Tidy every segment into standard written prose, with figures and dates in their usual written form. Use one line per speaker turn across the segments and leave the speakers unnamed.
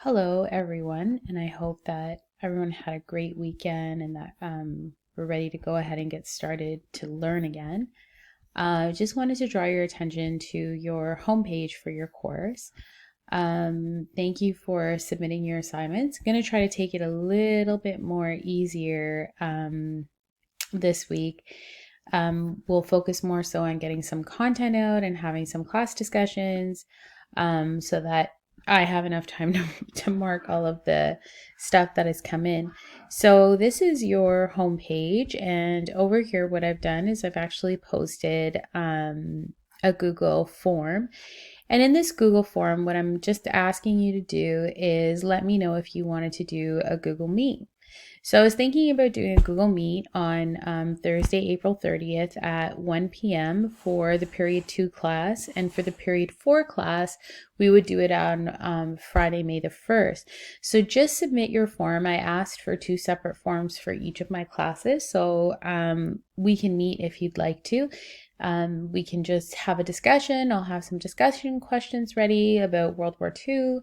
Hello, everyone, and I hope that everyone had a great weekend and that we're ready to go ahead and get started to learn again. I just wanted to draw your attention to your homepage for your course. Thank you for submitting your assignments. I'm going to try to take it a little bit more easier this week. We'll focus more so on getting some content out and having some class discussions so that I have enough time to mark all of the stuff that has come in. So this is your home page, and over here what I've done is I've actually posted a Google form. And in this Google form, what I'm just asking you to do is let me know if you wanted to do a Google Meet. So I was thinking about doing a Google Meet on Thursday, April 30th at 1 p.m. for the period 2 class. And for the period 4 class, we would do it on Friday, May the 1st. So just submit your form. I asked for 2 separate forms for each of my classes. So we can meet if you'd like to. We can just have a discussion. I'll have some discussion questions ready about World War II.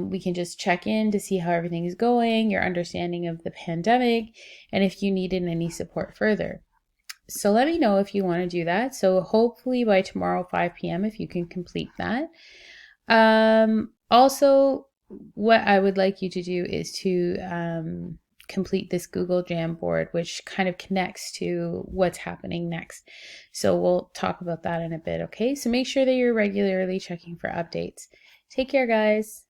We can just check in to see how everything is going, your understanding of the pandemic, and if you needed any support further. So let me know if you want to do that. So hopefully by tomorrow, 5 p.m., if you can complete that. Also, what I would like you to do is to complete this Google Jamboard, which kind of connects to what's happening next. So we'll talk about that in a bit, okay? So make sure that you're regularly checking for updates. Take care, guys.